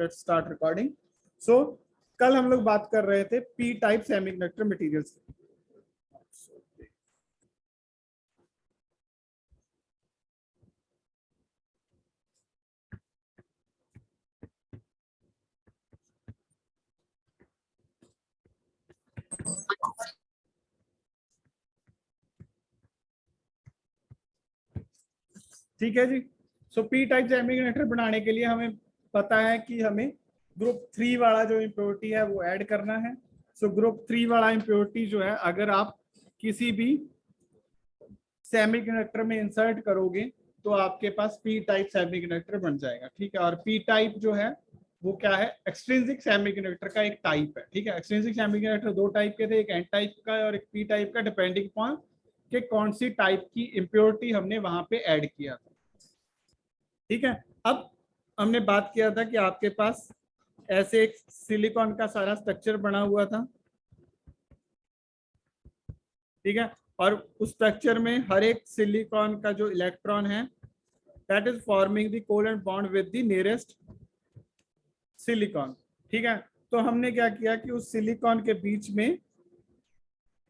Let's start recording. सो कल हम लोग बात कर रहे थे पी टाइप सेमीकंडक्टर मटेरियल्स। ठीक है जी। सो पी टाइप सेमीकंडक्टर बनाने के लिए हमें पता है कि हमें ग्रुप 3 वाला जो इम्प्योरिटी है वो ऐड करना है। सो ग्रुप 3 वाला इम्प्योरिटी जो है अगर आप किसी भी सेमीकंडक्टर में इंसर्ट करोगे तो आपके पास पी टाइप सेमीकंडक्टर बन जाएगा। ठीक है, और पी टाइप जो है वो क्या है, एक्सट्रिंसिक सेमीकंडक्टर का एक टाइप है। ठीक है, एक्सट्रिंसिक सेमीकंडक्टर दो टाइप के थे, एक एन टाइप का और एक पी टाइप का, डिपेंडिंग अपॉन कि कौन सी टाइप की इम्प्योरिटी हमने वहां पे ऐड किया था। ठीक है, अब हमने बात किया था कि आपके पास ऐसे एक सिलिकॉन का सारा स्ट्रक्चर बना हुआ था। ठीक है, और उस स्ट्रक्चर में हर एक सिलिकॉन का जो इलेक्ट्रॉन है that is forming the covalent bond with the nearest silicon. ठीक है, तो हमने क्या किया कि उस सिलिकॉन के बीच में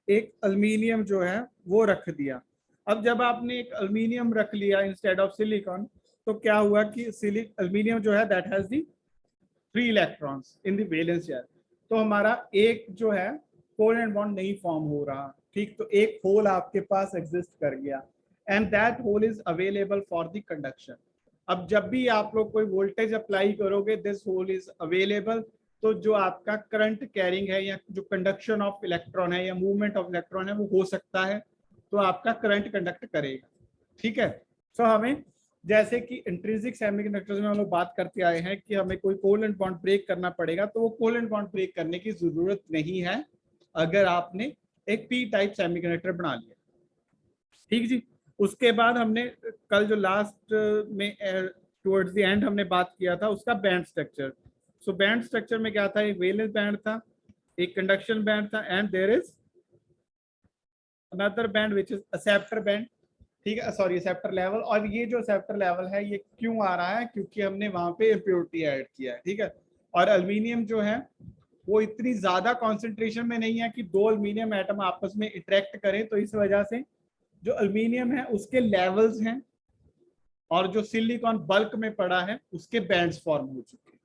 एक अल्मीनियम जो है वो रख दिया। अब जब आपने एक अल्मीनियम रख लिया इंस्टेड ऑफ सिलिकॉन तो क्या हुआ कि अल्मीनियम जो है that has the 3 electrons in the valence share. तो हमारा एक जो है कोवेलेंट बॉन्ड नहीं फॉर्म हो रहा। ठीक, तो एक होल आपके पास एग्जिस्ट कर गया and that hole is available for the conduction. अब जब भी आप लोग कोई वोल्टेज अप्लाई करोगे दिस होल इज अवेलेबल, तो जो आपका करंट कैरिंग है या जो कंडक्शन ऑफ इलेक्ट्रॉन है या मूवमेंट ऑफ इलेक्ट्रॉन है वो हो सकता है, तो आपका करंट कंडक्ट करेगा। ठीक है, सो हमें जैसे कि इंट्रिंसिक सेमीकंडक्टर्स में हम लोग बात करते आए हैं कि हमें कोई कोवेलेंट बॉन्ड ब्रेक करना पड़ेगा, तो वो कोवेलेंट बॉन्ड ब्रेक करने की जरूरत नहीं है अगर आपने एक पी टाइप सेमीकंडक्टर बना लिया। ठीक जी, उसके बाद हमने कल जो लास्ट में टुवर्ड्स द एंड हमने बात किया था उसका band structure. So band structure में क्या था, एक वैलेंस बैंड था, एक कंडक्शन बैंड था and there is another band which is acceptor band. ठीक है, सॉरी एक्सेप्टर लेवल। और ये जो एक्सेप्टर लेवल है ये क्यों आ रहा है, क्योंकि हमने वहां पे इम्प्योरिटी ऐड किया है। ठीक है, और अल्मीनियम जो है वो इतनी ज्यादा कॉन्सेंट्रेशन में नहीं है कि दो अल्मीनियम एटम आपस में इंटरेक्ट करें, तो इस वजह से जो अल्मीनियम है उसके लेवल्स हैं और जो सिलिकॉन बल्क में पड़ा है उसके बैंड्स फॉर्म हो चुके हैं।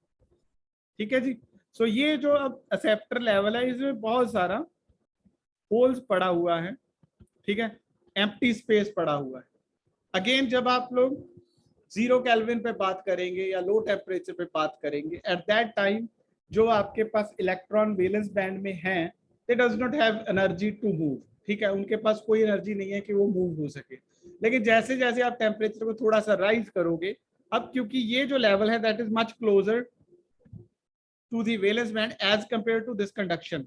ठीक है जी, सो ये जो अब एक्सेप्टर लेवल है इसमें बहुत सारा होल्स पड़ा हुआ है। ठीक है, एम्प्टी स्पेस पड़ा हुआ है। अगेन जब आप लोग 0 केल्विन पे बात करेंगे या लो टेम्परेचर पे बात करेंगे एट दैट टाइम जो आपके पास इलेक्ट्रॉन वैलेंस बैंड में हैं they does not have energy to move. ठीक है, उनके पास कोई एनर्जी नहीं है कि वो मूव हो सके। लेकिन जैसे जैसे आप टेम्परेचर को थोड़ा सा राइज करोगे, अब क्योंकि ये जो लेवल है that is much closer to the valence band as compare to this conduction.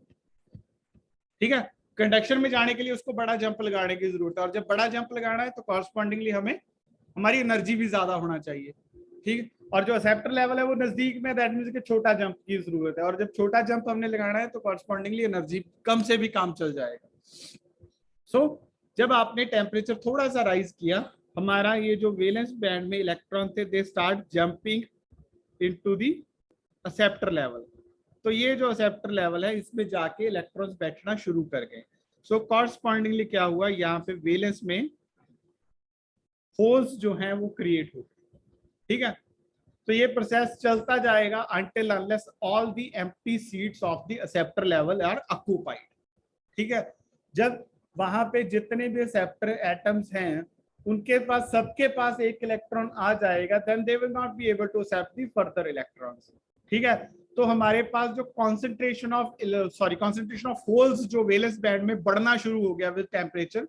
ठीक है, कंडक्शन में जाने के लिए उसको बड़ा जंप लगाने की जरूरत है, और जब बड़ा जंप लगाना है तो कॉरस्पॉन्डिंगली हमें हमारी एनर्जी भी ज्यादा होना चाहिए। ठीक, और जो एक्सेप्टर लेवल है वो नजदीक में, दैट मींस कि छोटा जंप की जरूरत है, और जब छोटा जंप हमने लगाना है तो कॉरस्पॉन्डिंगली एनर्जी कम से भी काम चल जाएगा। सो जब आपने टेम्परेचर थोड़ा सा राइज किया, हमारा ये जो वैलेंस बैंड में इलेक्ट्रॉन थे they start jumping into the acceptor level. तो ये जो एक्सेप्टर लेवल है इसमें जाके इलेक्ट्रॉन्स बैठना शुरू कर गए। सो कॉरस्पॉन्डिंगली क्या हुआ, यहाँ पे वैलेंस में होल्स जो हैं वो क्रिएट हो गए। ठीक है, तो ये प्रोसेस चलता जाएगा until unless all the empty seats of the acceptor level are occupied। ठीक है, जब वहां पे जितने भी एक्सेप्टर एटम्स हैं उनके पास सबके पास एक इलेक्ट्रॉन आ जाएगा, then they will not be able to accept the further electrons. ठीक है, तो हमारे पास जो कॉन्सेंट्रेशन ऑफ होल्स जो वैलेंस बैंड में बढ़ना शुरू हो गया विद टेम्परेचर,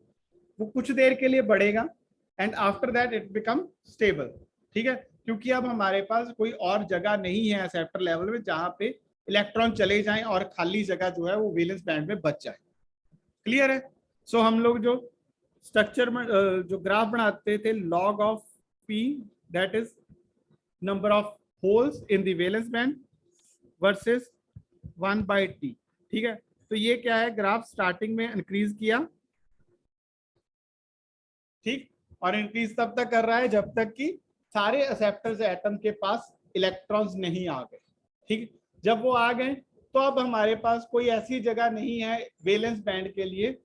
वो कुछ देर के लिए बढ़ेगा and after that it become stable. ठीक है, क्योंकि अब हमारे पास कोई और जगह नहीं है एक्सेप्टर लेवल में जहां पे इलेक्ट्रॉन चले जाएं और खाली जगह जो है वो वैलेंस बैंड में बच जाए। क्लियर है? सो हम लोग जो स्ट्रक्चर में जो ग्राफ बनाते थे log of P that is number of holes in the valence band versus 1/t। ठीक है, तो ये क्या है, ग्राफ स्टार्टिंग में इंक्रीज किया, ठीक, और इंक्रीज तब तक कर रहा है जब तक कि सारे एक्सेप्टर्स एटम के पास इलेक्ट्रॉन्स नहीं आ गए। ठीक, जब वो आ गए तो अब हमारे पास कोई ऐसी जगह नहीं है वैलेंस बैंड के लिए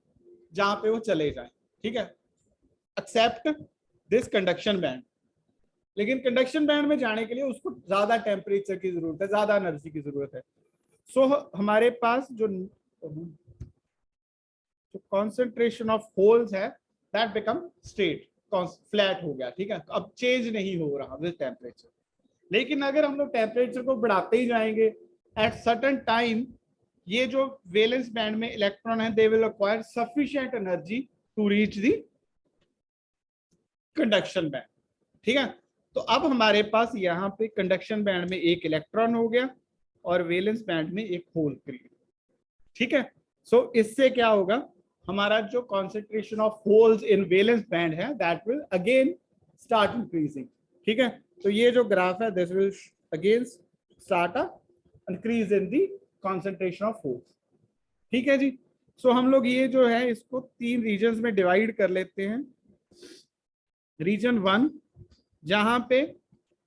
जहां पे वो चले जाएं, ठीक है, एक्सेप्ट दिस कंडक्शन बैंड। लेकिन कंडक्शन बैंड में जाने के लिए उसको ज्यादा टेम्परेचर की जरूरत है, ज्यादा एनर्जी की जरूरत है। सो हमारे पास जो कॉन्सेंट्रेशन ऑफ होल्स है दैट बिकम स्ट्रेट, फ्लैट हो गया, ठीक है, अब चेंज नहीं हो रहा विद टेम्परेचर। लेकिन अगर हम लोग टेम्परेचर को बढ़ाते ही जाएंगे एट सर्टेन टाइम, ये जो वैलेंस बैंड में इलेक्ट्रॉन है they will acquire sufficient energy to reach the conduction band, ठीक है। तो अब हमारे पास यहाँ पे कंडक्शन बैंड में एक इलेक्ट्रॉन हो गया और वैलेंस बैंड में एक होल क्रिएट, ठीक है। सो इससे क्या होगा, हमारा जो concentration of holes in valence band है that will again start increasing, ठीक है। तो ये जो ग्राफ है this will again start a increase in the concentration of holes, ठीक है जी। सो हम लोग ये जो है इसको 3 रीजन्स में डिवाइड कर लेते हैं। रीजन 1 जहां पे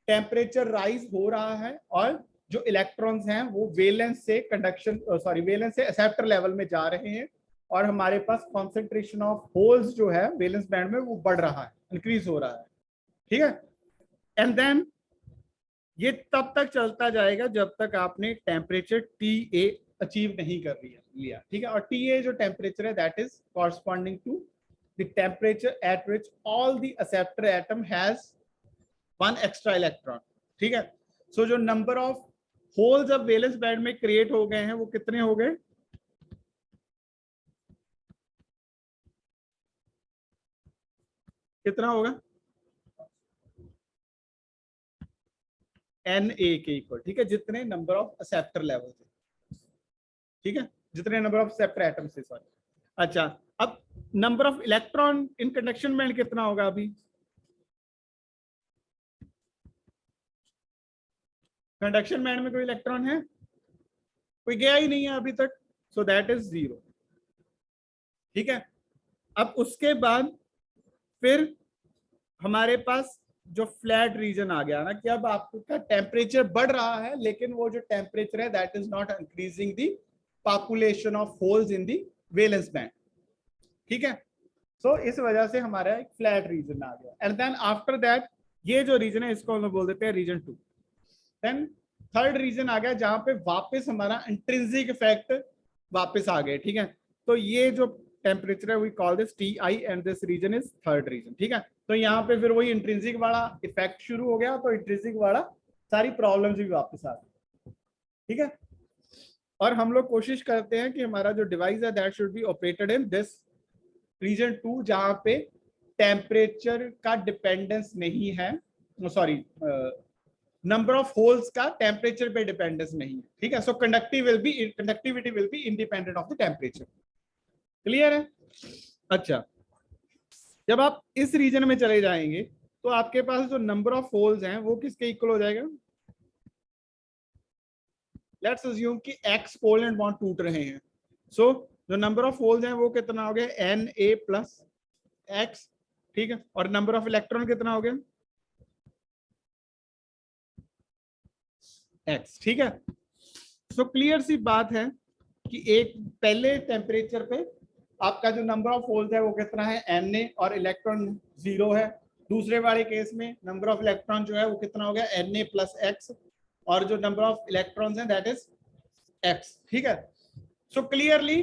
टेम्परेचर राइज हो रहा है और जो इलेक्ट्रॉन्स हैं वो वैलेंस से वैलेंस से एक्सेप्टर लेवल में जा रहे हैं और हमारे पास कॉन्सेंट्रेशन ऑफ होल्स जो है वैलेंस बैंड में वो बढ़ रहा है, इंक्रीज हो रहा है, ठीक है। एंड देन ये तब तक चलता जाएगा जब तक आपने टेम्परेचर TA अचीव नहीं कर लिया, ठीक है। और TA जो टेम्परेचर है that is corresponding to the temperature at which all the acceptor atom has 1 extra electron, ठीक है। सो जो नंबर ऑफ होल्स अब वैलेंस बैंड में क्रिएट हो गए हैं वो कितने हो गए, कितना होगा, Na के इक्वल, ठीक है, जितने नंबर ऑफ एक्सेप्टर लेवल थे, ठीक है, जितने नंबर ऑफ एक्सेप्टर एटम से, सॉरी। अच्छा, अब number of electron in conduction band कितना होगा अभी, कंडक्शन बैंड में कोई इलेक्ट्रॉन है, कोई गया ही नहीं है अभी तक, सो दैट इज 0, ठीक है। अब उसके बाद फिर हमारे पास जो फ्लैट रीजन आ गया ना कि अब आपका टेम्परेचर बढ़ रहा है लेकिन वो जो टेम्परेचर है that is not increasing the population of holes in the valence band, ठीक है। सो इस वजह से हमारा एक फ्लैट रीजन आ गया। एंड देन आफ्टर दैट ये जो रीजन है इसको हम बोल देते हैं रीजन 2। देन थर्ड रीजन आ गया जहां पे वापस हमारा इंट्रिंसिक इफेक्ट वापस आ गए, ठीक है। तो ये जो टेम्परेचर है we call this TI and this region is third region, ठीक है। तो यहाँ पे फिर वही इंट्रिंसिक वाला इफेक्ट शुरू हो गया, तो इंट्रिंसिक वाला सारी प्रॉब्लम्स भी वापस आ गई, ठीक है। और हम लोग कोशिश करते हैं कि हमारा जो डिवाइस है that should be operated in this region 2 जहां पे टेम्परेचर का डिपेंडेंस नहीं है, सॉरी नंबर ऑफ होल्स का टेम्परेचर पे डिपेंडेंस नहीं है, ठीक है। So conductivity will be independent of the temperature, clear है। अच्छा, जब आप इस रीजन में चले जाएंगे तो आपके पास जो नंबर ऑफ होल्स हैं वो किसके इक्वल हो जाएगा, लेट्स अज्यूम कि एक्स कोवेलेंट बॉन्ड टूट रहे हैं। सो जो नंबर ऑफ होल्स हैं वो कितना हो गया Na प्लस एक्स, ठीक है। और नंबर ऑफ इलेक्ट्रॉन कितना हो गया एक्स, ठीक है। सो क्लियर सी बात है कि एक पहले टेम्परेचर पे आपका जो नंबर ऑफ होल्स है वो कितना है Na और इलेक्ट्रॉन 0 है। दूसरे वाले केस में नंबर ऑफ इलेक्ट्रॉन जो है वो कितना हो गया Na प्लस एक्स और जो नंबर ऑफ इलेक्ट्रॉन्स हैं दैट इज एक्स, ठीक है। So clearly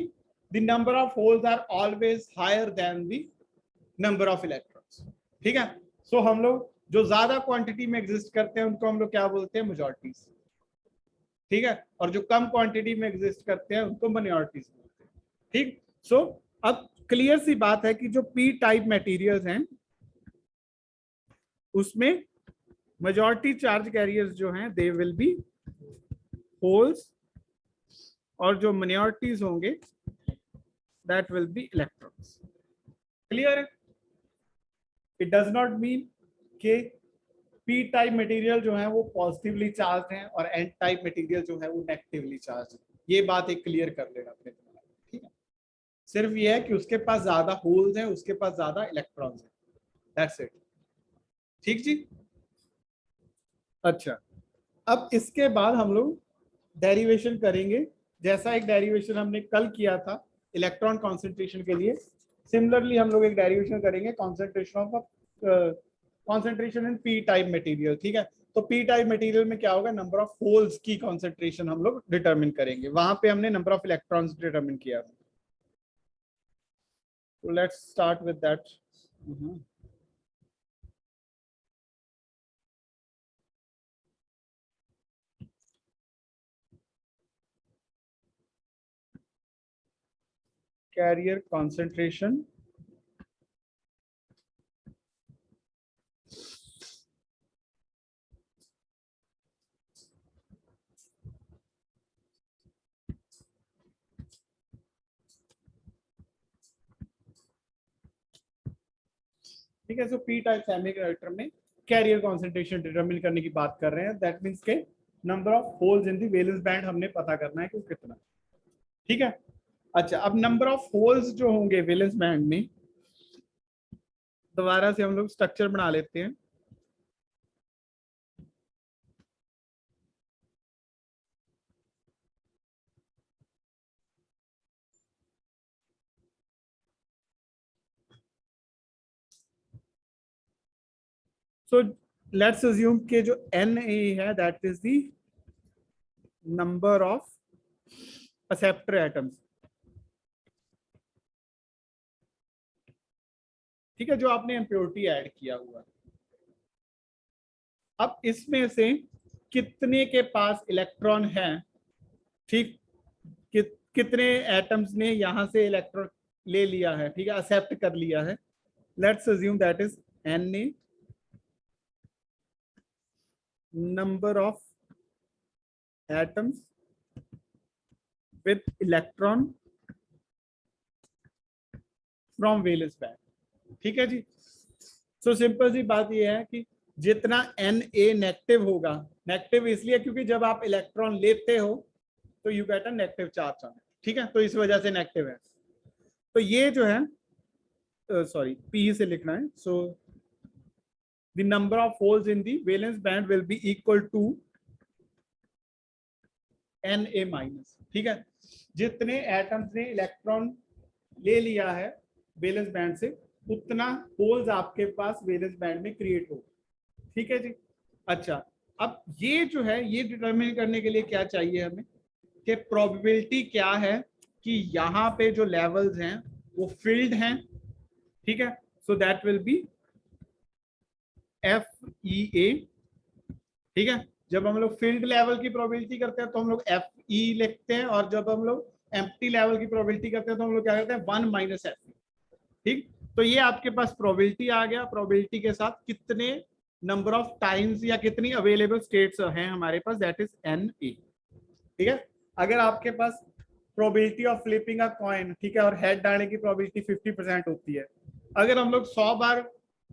the number of holes are always higher than the number of electrons, ठीक है। सो हम लोग जो ज्यादा क्वांटिटी में एग्जिस्ट करते हैं उनको हम लोग क्या बोलते हैं, मेजॉरिटीज, ठीक है। और जो कम क्वांटिटी में एग्जिस्ट करते हैं उनको माइनॉरिटीज बोलते हैं, ठीक। सो अब क्लियर सी बात है कि जो पी टाइप मटेरियल्स हैं उसमें मेजॉरिटी चार्ज कैरियर्स जो हैं दे विल बी होल्स और जो माइनॉरिटीज होंगे that will B electrons, clear है। इट डज नॉट मीन कि पी टाइप मटेरियल जो है वो पॉजिटिवली चार्ज हैं और एन टाइप मटेरियल जो है वो नेगेटिवली चार्ज है, ये बात एक क्लियर कर लेना अपने दिमाग में, ठीक है। सिर्फ ये है कि उसके पास ज्यादा होल्स हैं, उसके पास ज्यादा इलेक्ट्रॉन्स हैं, दैट्स इट, ठीक जी। अच्छा, अब इसके बाद हम लोग डेरिवेशन करेंगे, जैसा एक डेरिवेशन हमने कल किया था इलेक्ट्रॉन कॉन्सेंट्रेशन के लिए, सिमिलरली हम लोग एक डेरिवेशन करेंगे concentration in P type material. ठीक है, तो पी टाइप मटेरियल में क्या होगा, नंबर ऑफ होल्स की कॉन्सेंट्रेशन हम लोग डिटरमिन करेंगे, वहां पे हमने नंबर ऑफ इलेक्ट्रॉन्स डिटरमिन किया था। तो let's start with that. Carrier concentration ठीक है। सो पी टाइप सेमीकंडक्टर में कैरियर कॉन्सेंट्रेशन डिटरमिन करने की बात कर रहे हैं, दैट मींस के number of holes in the valence band हमने पता करना है कि कितना। ठीक है, अच्छा अब नंबर ऑफ होल्स जो होंगे वैलेंस बैंड में, दोबारा से हम लोग स्ट्रक्चर बना लेते हैं। सो लेट्स अज्यूम के जो Na है that is the number of acceptor atoms. ठीक है, जो आपने इम्प्योरिटी ऐड किया हुआ। अब इसमें से कितने के पास इलेक्ट्रॉन है, ठीक, कितने एटम्स ने यहां से इलेक्ट्रॉन ले लिया है, ठीक है, एक्सेप्ट कर लिया है। Let's assume that is Na number of atoms with electron from valence band। ठीक है जी, सो सिंपल सी बात यह है कि जितना Na नेगेटिव होगा, नेगेटिव इसलिए क्योंकि जब आप इलेक्ट्रॉन लेते हो तो you get a negative charge on it. ठीक है, तो इस वजह से नेगेटिव है। तो ये जो है सॉरी P से लिखना है। So the number of holes in the valence band will be equal to Na minus. ठीक है, जितने एटम्स ने इलेक्ट्रॉन ले लिया है वैलेंस बैंड से, उतना होल्स आपके पास वैलेंस बैंड में क्रिएट हो। ठीक है जी, अच्छा अब ये जो है ये डिटरमिन करने के लिए क्या चाहिए हमें, कि प्रोबेबिलिटी क्या है कि यहाँ पे जो लेवल्स हैं वो फिल्ड हैं। ठीक है, so that will B FEA। ठीक है, जब हम लोग फील्ड लेवल की प्रोबेबिलिटी करते हैं तो हम लोग FE लिखते हैं, और जब हम लोग एम्प्टी लेवल की प्रोबेबिलिटी करते हैं तो हम लोग क्या करते हैं 1 माइनस FE। ठीक, तो ये आपके पास प्रोबेबिलिटी आ गया, प्रोबेबिलिटी के साथ कितने नंबर ऑफ टाइम्स या कितनी अवेलेबल स्टेट्स हैं हमारे पास, दैट इज NA। ठीक है, अगर आपके पास probability of flipping a coin, ठीक है, और हेड डालने की प्रोबेबिलिटी 50% होती है, अगर हम लोग 100 बार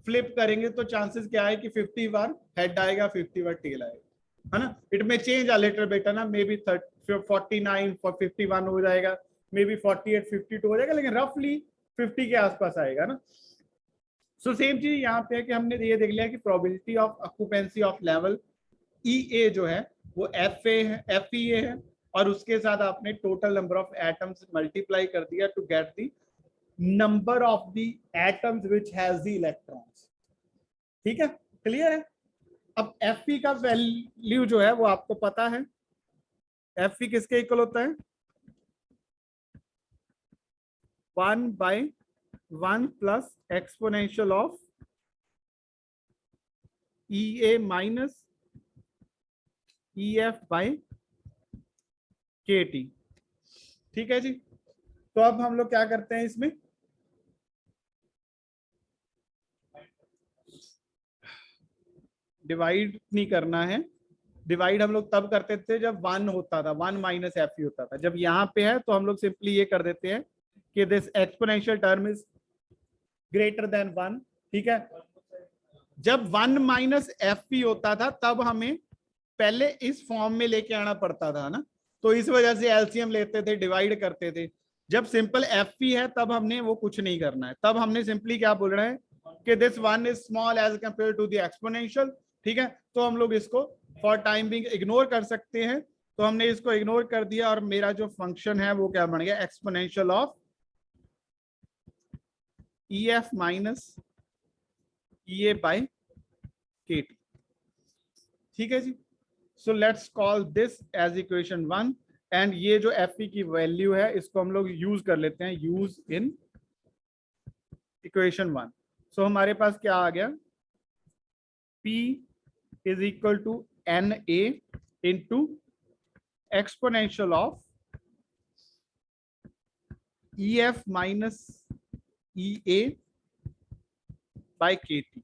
फ्लिप करेंगे तो चांसेस क्या है कि 50 बार हेड आएगा, 50 बार टेल आएगा, है ना। इट में चेंज अ लिटिल बिट, है ना, मे बी 49 51 हो जाएगा, मे बी 48 52 हो जाएगा, लेकिन रफली 50 के आसपास आएगा ना। सो सेम चीज यहाँ पे है कि हमने ये देख लिया कि probability of occupancy of level EA जो है वो FEA है, और उसके साथ आपने total number of atoms multiply कर दिया to get the number of the atoms which has the electrons. ठीक है, क्लियर है। अब Fe का वैल्यू जो है वो आपको पता है, Fe किसके इक्वल होता है, 1/1 plus exponential of EA minus EF by KT। ठीक है जी, तो अब हम लोग क्या करते हैं, इसमें डिवाइड नहीं करना है, डिवाइड हम लोग तब करते थे जब 1 होता था, 1 माइनस FE होता था। जब यहाँ पे है तो हम लोग सिंपली ये कर देते हैं कि this exponential term is greater than 1। ठीक है, जब 1 माइनस FE होता था तब हमें पहले इस फॉर्म में लेके आना पड़ता था ना, तो इस वजह से एलसीएम लेते थे, डिवाइड करते थे। जब सिंपल FE है तब हमने वो कुछ नहीं करना है, तब हमने सिंपली क्या बोल रहे हैं कि this one is small as compare to the exponential. ठीक है, तो हम लोग इसको फॉर टाइम बिंग इग्नोर कर सकते हैं, तो हमने इसको इग्नोर कर दिया और मेरा जो फंक्शन है वो क्या बन गया, exponential of E F minus E A by K T. ठीक है जी। So let's call this as equation 1 and ये जो एफ की वैल्यू है इसको हम लोग यूज कर लेते हैं, यूज इन इक्वेशन 1। सो हमारे पास क्या आ गया, P is equal to N A into exponential of E F minus E A by K T.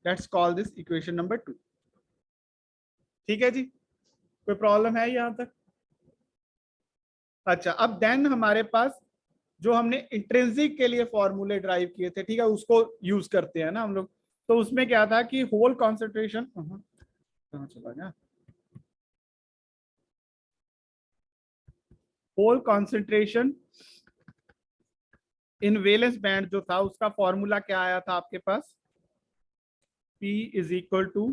Let's call this equation number 2। ठीक है जी, कोई प्रॉब्लम है यहां तक? अच्छा, अब देन हमारे पास जो हमने इंट्रिंसिक के लिए फॉर्मूले ड्राइव किए थे, ठीक है, उसको यूज करते हैं ना हम लोग। तो उसमें क्या था कि होल कॉन्सेंट्रेशन, कहाँ चला गया, hole concentration in valence band जो था उसका फॉर्मूला क्या आया था आपके पास, P is equal to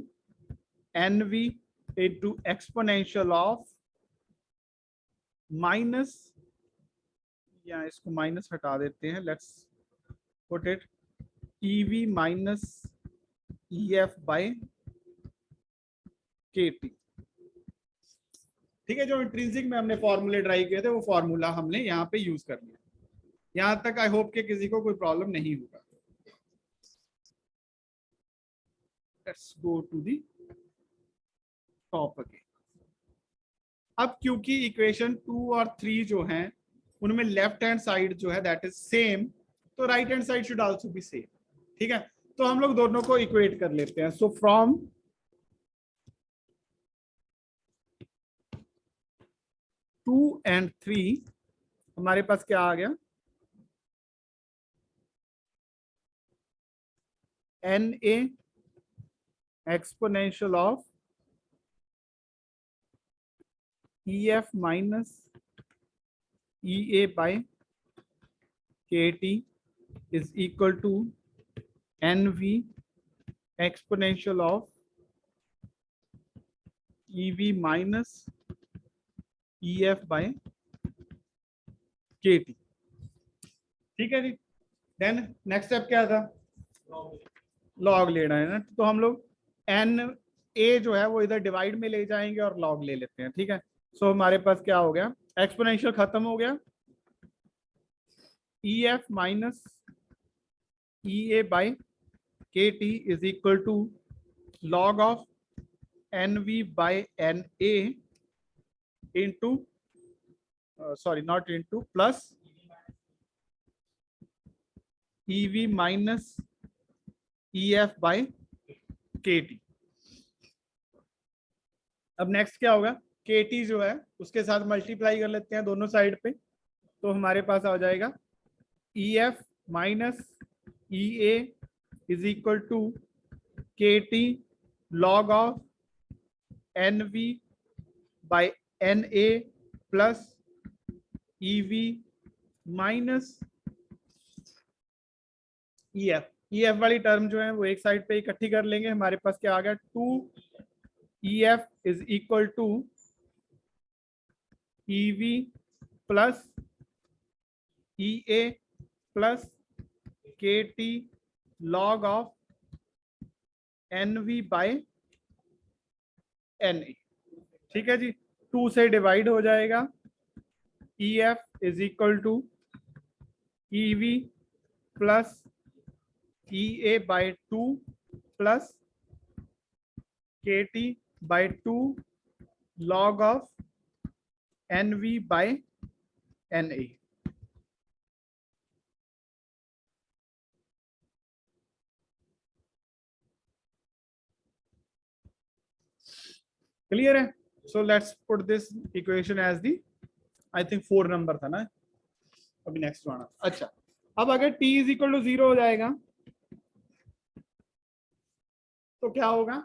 N V into exponential of minus, या इसको माइनस हटा देते हैं, let's put it E V minus E F by K T. ठीक है, जो इंट्रिंसिक में हमने फॉर्मूले ड्राइव किए थे वो फॉर्मूला हमने यहाँ पे यूज कर लिया। यहां तक आई होप कि किसी को कोई प्रॉब्लम नहीं होगा। Let's go to the top again. अब क्योंकि इक्वेशन 2 और 3 जो हैं उनमें लेफ्ट हैंड साइड जो है दैट इज सेम, तो right hand side should also be same. ठीक है, तो हम लोग दोनों को इक्वेट कर लेते हैं। सो फ्रॉम 2 and 3 हमारे पास क्या आ गया, N A exponential of E F minus E A by K T is equal to N V exponential of E V minus E F by K T. ठीक है जी, then next step क्या था, log लेना है ना, तो हम लोग एन ए जो है वो इधर डिवाइड में ले जाएंगे और लॉग ले लेते हैं। ठीक है, सो हमारे पास क्या हो गया, एक्सपोनेंशियल खत्म हो गया, E F minus E A by K T is equal to log of N V by N A into sorry not into plus E V minus E F by K T. अब next क्या होगा, के T जो है उसके साथ multiply कर लेते हैं दोनों साइड पे, तो हमारे पास आ जाएगा E F minus E A is equal to K T log of N V by N A plus E V minus E F. E F वाली टर्म जो है वो एक साइड पे इकट्ठी कर लेंगे, हमारे पास क्या आ गया, 2 E F is equal to E V plus E A plus K T log of N V by N A. ठीक है जी, 2 से डिवाइड हो जाएगा, E F is equal to E V plus E A by 2 plus K T by 2 log of N V by N A. Clear है? So let's put this equation as the, I think 4 number था ना, अभी next आना। अच्छा, अब अगर t is equal to 0 हो जाएगा तो क्या होगा,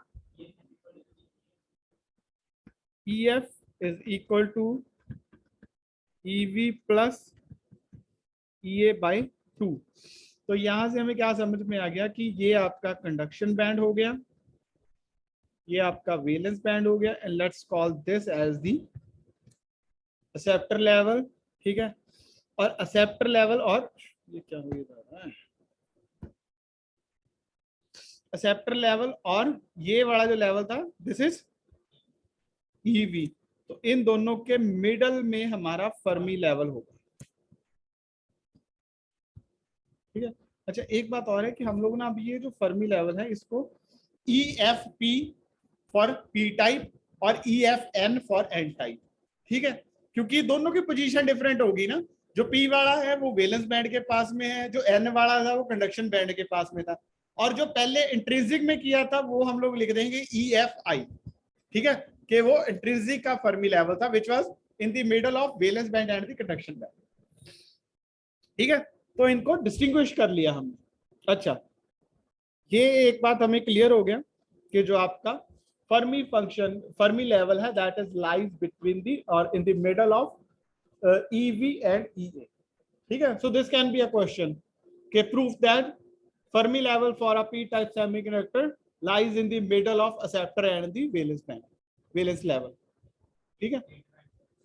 E F is equal to E V plus E A by 2। तो यहां से हमें क्या समझ में आ गया कि ये आपका कंडक्शन बैंड हो गया, ये आपका वैलेंस बैंड हो गया, and let's call this as the acceptor level, ठीक है, और एक्सेप्टर लेवल, और ये क्या हो रहा है, एक्सेप्टर लेवल, और ये वाला जो लेवल था दिस इज ईवी। तो इन दोनों के मिडल में हमारा फर्मी लेवल होगा, ठीक है। अच्छा एक बात और है कि हम लोग ना अभी ये जो फर्मी लेवल है इसको E F P for P type और E F N for N type, ठीक है, क्योंकि दोनों की पोजीशन डिफरेंट होगी ना। जो पी वाला है वो वैलेंस बैंड के पास में है, जो एन वाला था वो कंडक्शन बैंड के पास में था, और जो पहले इंट्रिंसिक में किया था वो हम लोग लिख देंगे ई एफ आई, ठीक है, कि वो इंट्रिंसिक का फर्मी लेवल था विच was in the middle of valence band and the conduction band, ठीक है। तो इनको डिस्टिंग्विश कर लिया हमने। अच्छा ये एक बात हमें क्लियर हो गया कि जो आपका फर्मी फंक्शन फर्मी लेवल है that is lies between the और in the middle of E V and E A, ठीक है। So this can be a question के proof that Fermi level for a P type semiconductor lies in the middle of acceptor and the valence band valence level, ठीक है।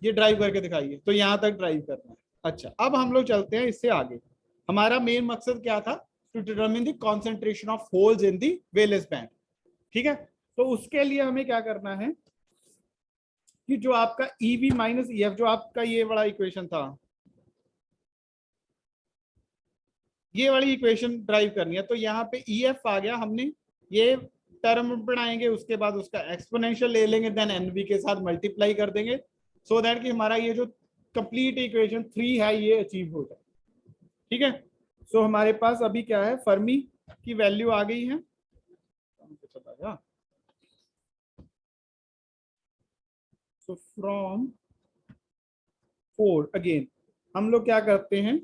ये drive करके दिखाइए, तो यहां तक ड्राइव करना है। अच्छा अब हम लोग चलते हैं इससे आगे। हमारा मेन मकसद क्या था, to determine the concentration of holes in the valence band, ठीक है। तो उसके लिए हमें क्या करना है कि जो आपका ईवी माइनस ई एफ, जो आपका ये बड़ा इक्वेशन था, ये वाली इक्वेशन ड्राइव करनी है। तो यहाँ पे ई एफ आ गया, हमने ये टर्म बनाएंगे, उसके बाद उसका एक्सपोनेंशियल ले लेंगे, देन एनवी के साथ मल्टीप्लाई कर देंगे, सो दैट कि हमारा ये जो कंप्लीट इक्वेशन 3 है ये अचीव हो जाए, ठीक है। सो हमारे पास अभी क्या है, फर्मी की वैल्यू आ गई है। सो फ्रॉम 4 अगेन हम लोग क्या करते हैं,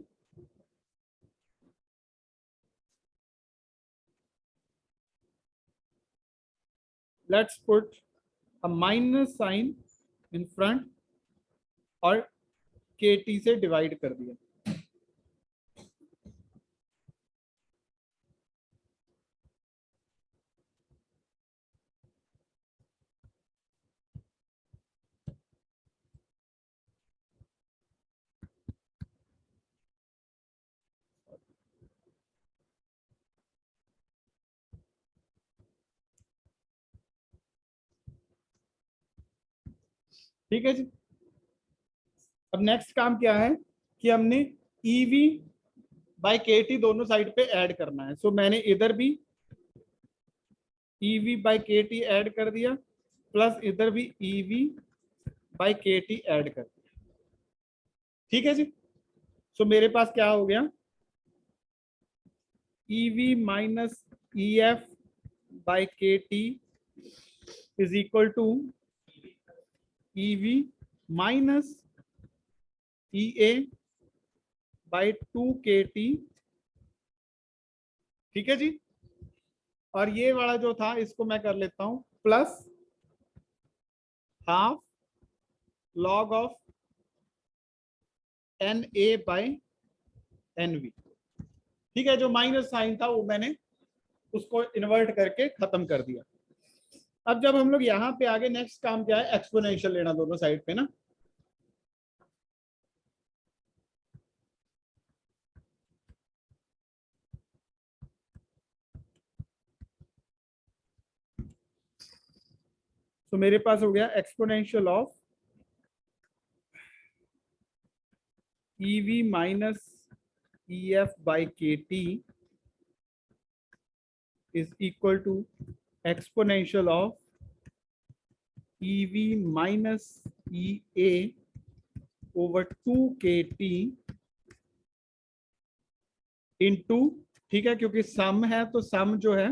let's put a minus sign in front और के टी से डिवाइड कर दिया। ठीक है जी। अब नेक्स्ट काम क्या है कि हमने ईवी बाय के टी दोनों साइड पे ऐड करना है। सो मैंने इधर भी EV by K T add कर दिया, प्लस इधर भी EV by K T add कर दिया, ठीक है जी। सो मेरे पास क्या हो गया, E V minus E F by K T is equal to E V minus E A by 2 KT, ठीक है जी। और ये वाला जो था इसको मैं कर लेता हूं plus half log of N A by N V, ठीक है। जो माइनस साइन था वो मैंने उसको इन्वर्ट करके खत्म कर दिया। अब जब हम लोग यहाँ पे आगे नेक्स्ट काम क्या है, एक्सपोनेंशियल लेना दोनों साइड पे ना। तो मेरे पास हो गया exponential of EV minus E F by K T is equal to exponential of EV minus EA over 2KT into, ठीक है, क्योंकि सम है तो सम जो है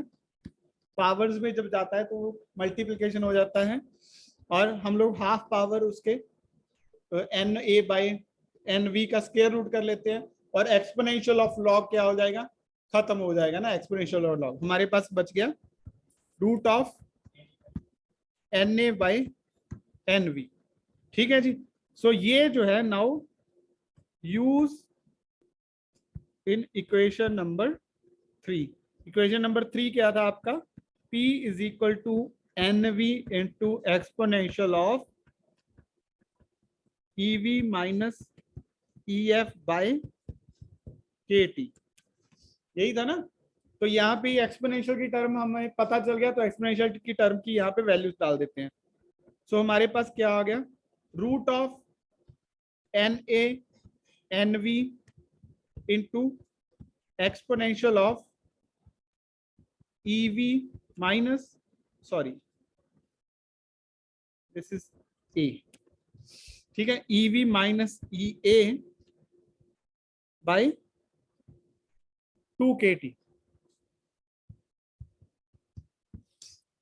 पावर्स में जब जाता है तो मल्टीप्लिकेशन हो जाता है, और हम लोग हाफ पावर उसके N A by N V का स्क्वायर रूट कर लेते हैं, और एक्सपोनेंशियल ऑफ लॉग क्या हो जाएगा, खत्म हो जाएगा ना। एक्सपोनेंशियल ऑफ लॉग हमारे पास बच गया root of N A by N V, ठीक है जी। सो ये जो है now use in equation number 3। Equation number 3 क्या था आपका, P is equal to N V into exponential of EV minus EF by KT, यही था ना। तो यहाँ पे एक्सपोनेंशियल की टर्म हमें पता चल गया, तो एक्सपोनेंशियल की टर्म की यहाँ पे वैल्यूज डाल देते हैं। सो हमारे पास क्या आ गया, root of NA NV into exponential of EV minus, sorry this is A, ठीक है, EV minus EA bye 2KT।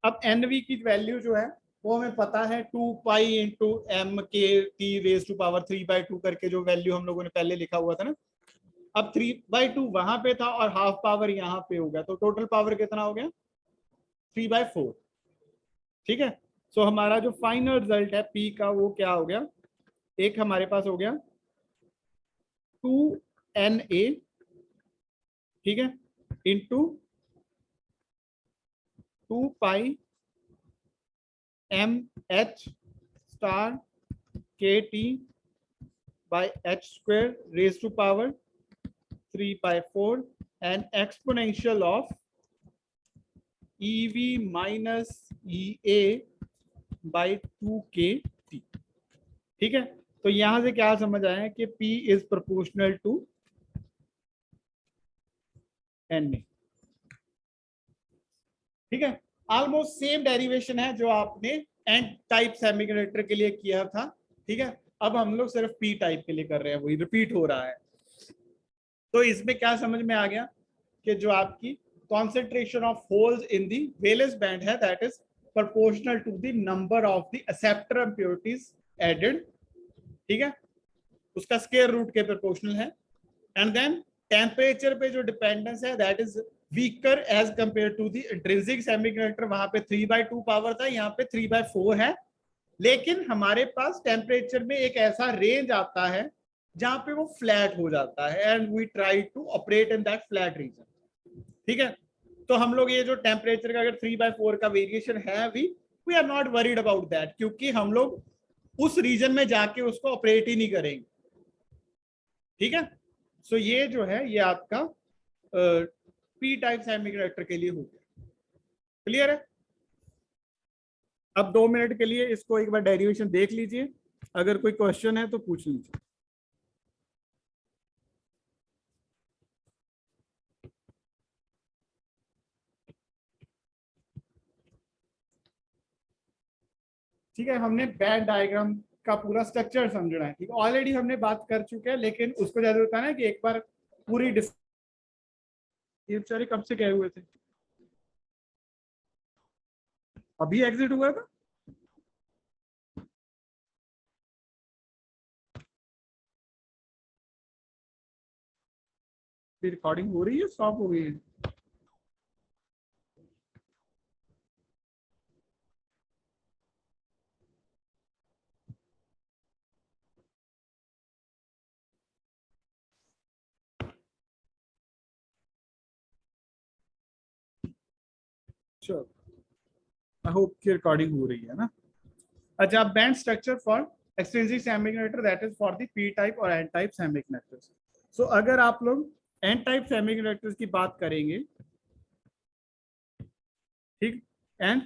अब NV की वैल्यू जो है वो हमें पता है 2 पाई इंटू एम के टी रेज टू पावर 3/2 करके, जो वैल्यू हम लोगों ने पहले लिखा हुआ था ना। अब 3/2 वहां पे था और हाफ पावर यहाँ पे हो गया, तो टोटल पावर कितना हो गया 3/4, ठीक है। सो हमारा जो फाइनल रिजल्ट है P का वो क्या हो गया, एक हमारे पास हो गया 2NA, ठीक है, into 2 pi MH star KT by H square raised to power 3/4 and exponential of EV minus EA by 2KT, ठीक है। तो यहां से क्या समझ आया कि P is proportional to NA, ठीक है। ऑलमोस्ट सेम डेरिवेशन है जो आपने एन टाइप सेमीकंडक्टर के लिए किया था, ठीक है। अब हम लोग सिर्फ P टाइप के लिए कर रहे हैं, वही रिपीट हो रहा है। तो इसमें क्या समझ में आ गया कि जो आपकी concentration of holes in the valence band है that is proportional to the number of the acceptor impurities added, ठीक है, उसका स्क्वायर रूट के प्रोपोर्शनल है। एंड देन टेम्परेचर पे जो डिपेंडेंस है that is weaker as compare to the intrinsic semiconductor, वहां पे 3/2 पावर था, यहाँ पे 3/4 है। लेकिन हमारे पास टेम्परेचर में एक ऐसा रेंज आता है जहां पे वो फ्लैट हो जाता है and we try to operate in that flat region, ठीक है। तो हम लोग ये जो टेम्परेचर का अगर 3/4 का वेरिएशन है we are not worried about that, क्योंकि हम लोग उस रीजन में जाके उसको ऑपरेट ही नहीं करेंगे, ठीक है। सो ये जो है ये आपका P टाइप सेमीकंडक्टर के लिए हो गया, क्लियर है। अब 2 मिनट के लिए इसको एक बार डेरिवेशन देख लीजिए, अगर कोई क्वेश्चन है तो पूछ लीजिए। ठीक है, हमने बैंड डायग्राम का पूरा स्ट्रक्चर समझना है, ठीक है। ऑलरेडी हमने बात कर चुके हैं, लेकिन उसको ज्यादा होता है ना कि एक बार पूरी ये बेचारे कब से गए हुए थे, अभी एग्जिट हुआ था। रिकॉर्डिंग हो रही है, स्टॉप हो गई है। चलो, आई होप कि रिकॉर्डिंग हो रही है ना। अच्छा, band structure for extrinsic semiconductor that is for the P type और एन टाइप सेमीकंडक्टर्स। सो अगर आप लोग एन टाइप सेमीकंडक्टर्स की बात करेंगे, ठीक, एंड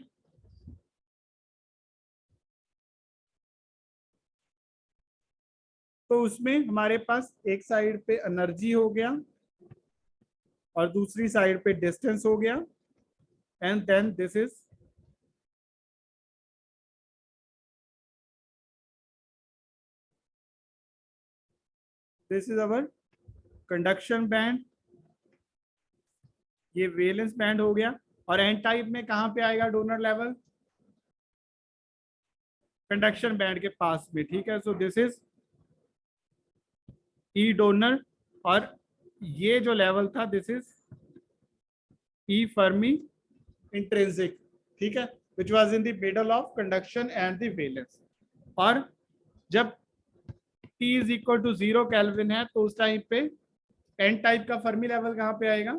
तो उसमें हमारे पास एक साइड पे एनर्जी हो गया और दूसरी साइड पे डिस्टेंस हो गया, and then this is our conduction band, ये वेलेंस बैंड हो गया। और एन टाइप में कहां पे आएगा डोनर लेवल, कंडक्शन बैंड के पास में, ठीक है। So this is E donor, और ये जो लेवल था this is E Fermi intrinsic, ठीक है, which was in the middle of conduction and the valence. और जब T is equal to 0 kelvin है तो उस टाइम पे एन टाइप का फर्मी लेवल कहां पे आएगा,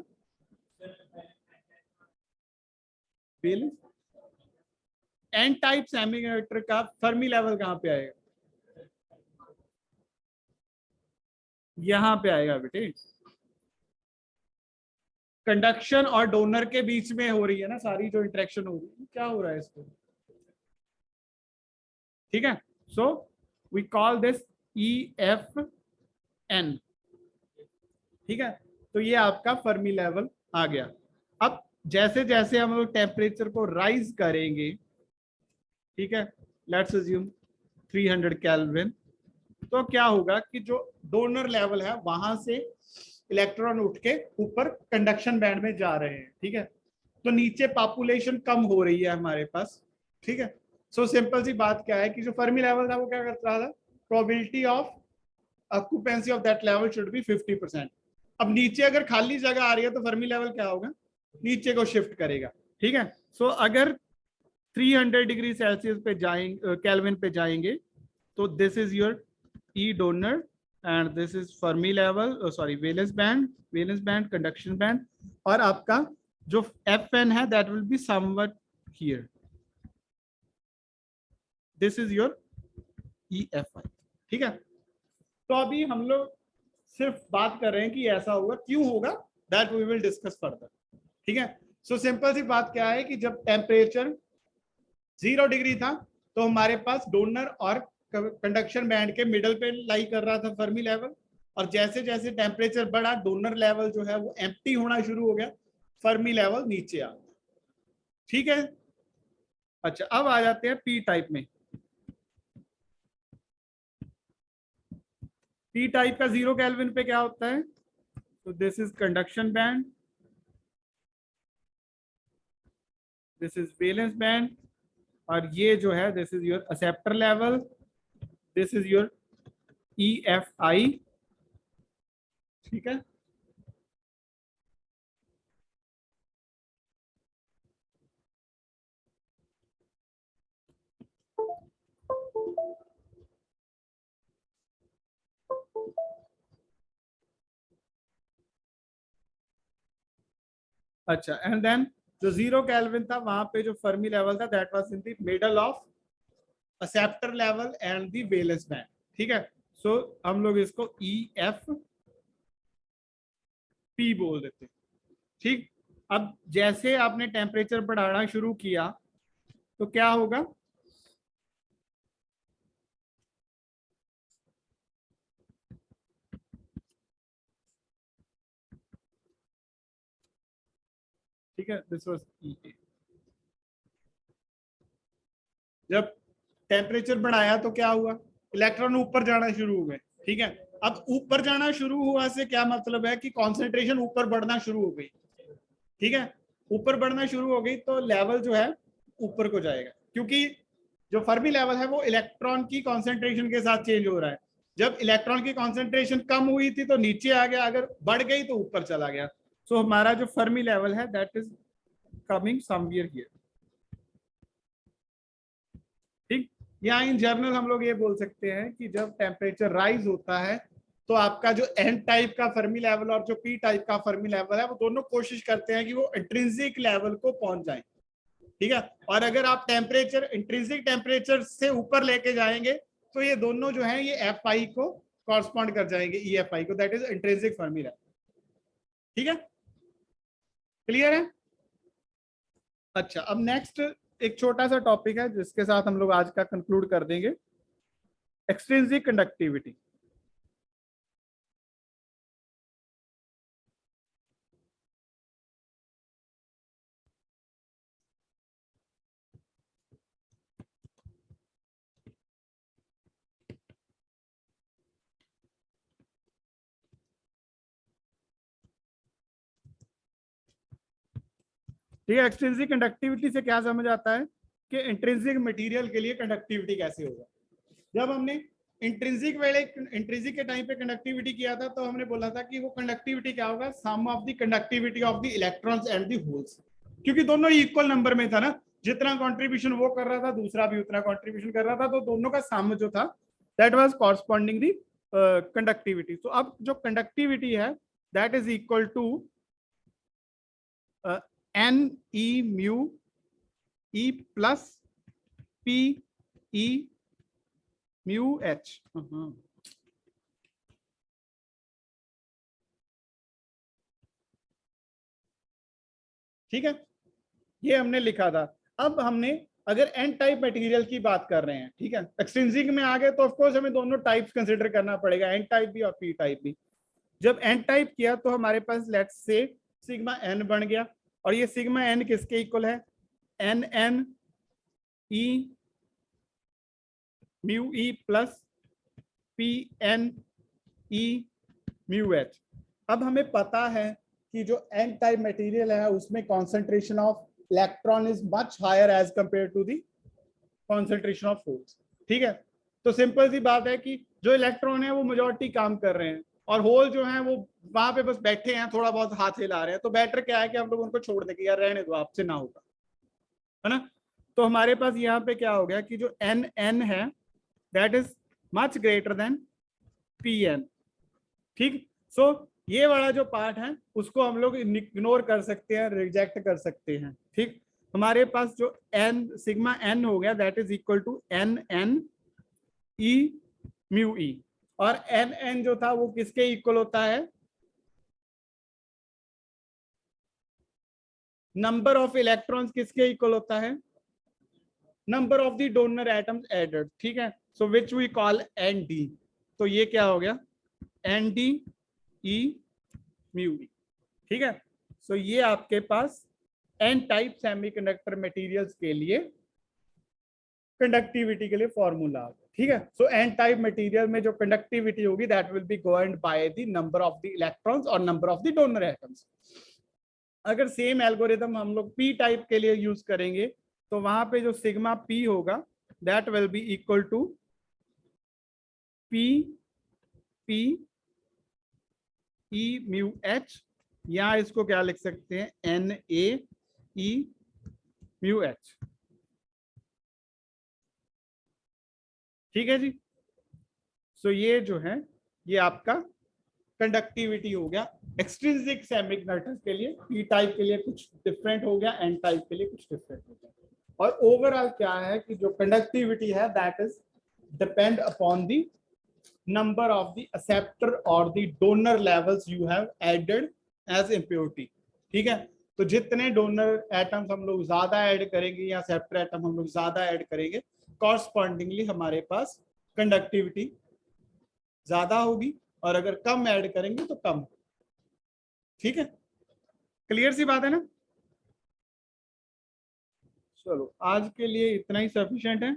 वेलेंस। एन टाइप सेमीकंडक्टर का फर्मी लेवल कहां पे आएगा, यहां पे आएगा बेटे। कंडक्शन और डोनर के बीच में हो रही है ना सारी जो इंटरेक्शन हो रही है, क्या हो रहा है इसको, ठीक है। So we call this EFN, ठीक है। तो ये आपका फर्मी लेवल आ गया। अब जैसे जैसे हम लोग टेम्परेचर को राइज करेंगे, ठीक है, लेट्स अज्यूम 300 केल्विन, तो क्या होगा कि जो डोनर लेवल है वहां से इलेक्ट्रॉन उठ के ऊपर कंडक्शन बैंड में जा रहे हैं, ठीक है। तो नीचे पॉपुलेशन कम हो रही है हमारे पास, ठीक है। सो सिंपल सी बात क्या है कि जो फर्मी लेवल था वो क्या कर रहा था, probability of occupancy of that level should be 50%। अब नीचे अगर खाली जगह आ रही है तो फर्मी लेवल क्या होगा, नीचे को शिफ्ट करेगा, ठीक है। सो अगर 300 डिग्री सेल्सियस पे जाएंगे, केल्विन पे जाएंगे, तो this is your E donor and this is Fermi level, sorry valence band, conduction band, और आपका जो FN है that will be somewhat here, this is your EFI, ठीक है। तो अभी हम लोग सिर्फ बात कर रहे हैं कि ऐसा होगा, क्यों होगा, that we will discuss further, ठीक है। सो सिंपल सी बात क्या है कि जब टेम्परेचर 0 डिग्री था तो हमारे पास डोनर और कंडक्शन बैंड के मिडल पे लाई कर रहा था फर्मी लेवल, और जैसे जैसे टेम्परेचर बढ़ा डोनर लेवल जो है वो एम्प्टी होना शुरू हो गया, फर्मी लेवल नीचे आ गया, ठीक है। अच्छा, अब आ जाते हैं पी टाइप में। पी टाइप का 0 केल्विन पे क्या होता है, तो this is conduction band, this is valence band, और ये जो है this is your acceptor level, this is your EFI, ठीक है। अच्छा, एंड देन जो 0 केल्विन था वहां पे जो फर्मी लेवल था that was in the middle of acceptor level and the valence band, ठीक है। सो हम लोग इसको EFP बोल देते हैं, ठीक। अब जैसे आपने टेम्परेचर बढ़ाना शुरू किया तो क्या होगा, ठीक है, दिस वाज EA। जब टेम्परेचर बढ़ाया तो क्या हुआ, इलेक्ट्रॉन ऊपर जाना शुरू हो गए, ठीक है। अब ऊपर जाना शुरू हुआ से क्या मतलब है कि कॉन्सेंट्रेशन ऊपर बढ़ना शुरू हो गई, ठीक है। ऊपर बढ़ना शुरू हो गई तो लेवल जो है ऊपर को जाएगा, क्योंकि जो फर्मी लेवल है वो इलेक्ट्रॉन की कॉन्सेंट्रेशन के साथ चेंज हो रहा है। जब इलेक्ट्रॉन की कॉन्सेंट्रेशन कम हुई थी तो नीचे आ गया, अगर बढ़ गई तो ऊपर चला गया। सो हमारा जो फर्मी लेवल है that is coming somewhere here, ठीक। या इन जनरल हम लोग ये बोल सकते हैं कि जब टेम्परेचर राइज होता है तो आपका जो एन टाइप का फर्मी लेवल और जो पी टाइप का फर्मी लेवल है वो दोनों कोशिश करते हैं कि वो इंट्रिंसिक लेवल को पहुंच जाए, ठीक है। और अगर आप टेम्परेचर इंट्रिंसिक टेम्परेचर से ऊपर लेके जाएंगे तो ये दोनों जो है ये FI को कॉरस्पॉन्ड कर जाएंगे, EFI को, that is intrinsic Fermi level, ठीक है। क्लियर है। अच्छा, अब नेक्स्ट एक छोटा सा टॉपिक है जिसके साथ हम लोग आज का कंक्लूड कर देंगे, एक्सट्रिंसिक कंडक्टिविटी। ठीक है, एक्सट्रिंसिक कंडक्टिविटी से क्या समझ आता है कि इंट्रिंसिक मटेरियल के लिए कंडक्टिविटी कैसे होगा। जब हमने इंट्रिंसिक के टाइम पे कंडक्टिविटी किया था तो हमने बोला था कि वो कंडक्टिविटी क्या होगा, sum of the conductivity of the electrons and the holes, क्योंकि दोनों इक्वल नंबर में था ना, जितना कंट्रीब्यूशन वो कर रहा था दूसरा भी उतना कंट्रीब्यूशन कर रहा था, तो दोनों का सम जो था that was corresponding the conductivity. तो अब जो कंडक्टिविटी है that is equal to N E mu E plus P E mu H. ठीक है, ये हमने लिखा था। अब हमने अगर एन टाइप मटेरियल की बात कर रहे हैं, ठीक है, एक्सट्रिंसिक में आ गए तो ऑफकोर्स हमें दोनों टाइप्स कंसिडर करना पड़ेगा, एन टाइप भी और पी टाइप भी। जब एन टाइप किया तो हमारे पास लेट्स से सिग्मा एन बन गया, और ये सिग्मा एन किसके इक्वल है, N N E mu E plus P N E mu H. अब हमें पता है कि जो एन टाइप मटेरियल है उसमें concentration of electron is much higher as compare to the concentration of holes. ठीक है, तो सिंपल सी बात है कि जो इलेक्ट्रॉन है वो मेजॉरिटी काम कर रहे हैं, और होल जो है वो वहां पे बस बैठे हैं, थोड़ा बहुत हाथ हिला रहे हैं। तो बेटर क्या है कि हम लोग उनको छोड़ दें कि यार रहने दो, आपसे ना होगा, है ना। तो हमारे पास यहाँ पे क्या हो गया कि जो एन एन है that is much greater than P N. ठीक, सो ये वाला जो पार्ट है उसको हम लोग इग्नोर कर सकते हैं, रिजेक्ट कर सकते हैं। ठीक, हमारे पास जो एन सिग्मा एन हो गया that is equal to N N E mu E, और एन एन जो था वो किसके इक्वल होता है, नंबर ऑफ इलेक्ट्रॉन्स किसके इक्वल होता है, number of the donor atoms added. ठीक है, so which we call N D. तो ये क्या हो गया, N D E mu E. ठीक है, सो ये आपके पास एन टाइप सेमीकंडक्टर मटेरियल्स के लिए कंडक्टिविटी के लिए फॉर्मूला आ गया। ठीक है, सो एन टाइप मटेरियल में जो कंडक्टिविटी होगी that will be governed by the number of the electrons और number of the donor atoms. अगर सेम एल्गोरिथम हम लोग पी टाइप के लिए यूज करेंगे तो वहां पे जो सिग्मा पी होगा that will be equal to P P E mu H, या इसको क्या लिख सकते हैं, N A E mu H. ठीक है जी, सो ये जो है ये आपका कंडक्टिविटी हो गया एक्सट्रिंसिक सेमीकंडक्टर्स के लिए। पी टाइप के लिए कुछ डिफरेंट हो गया, एन टाइप के लिए कुछ डिफरेंट हो गया। और ओवरऑल क्या है कि जो कंडक्टिविटी है that is depend upon the number of the acceptor और the donor levels you have added as impurity. ठीक है, तो जितने डोनर एटम्स हम लोग ज्यादा ऐड करेंगे या एक्सेप्टर एटम हम लोग ज्यादा ऐड करेंगे, कॉरस्पॉन्डिंगली हमारे पास कंडक्टिविटी ज्यादा होगी, और अगर कम ऐड करेंगे तो कम। ठीक है, क्लियर सी बात है ना। चलो आज के लिए इतना ही सफिशिएंट है।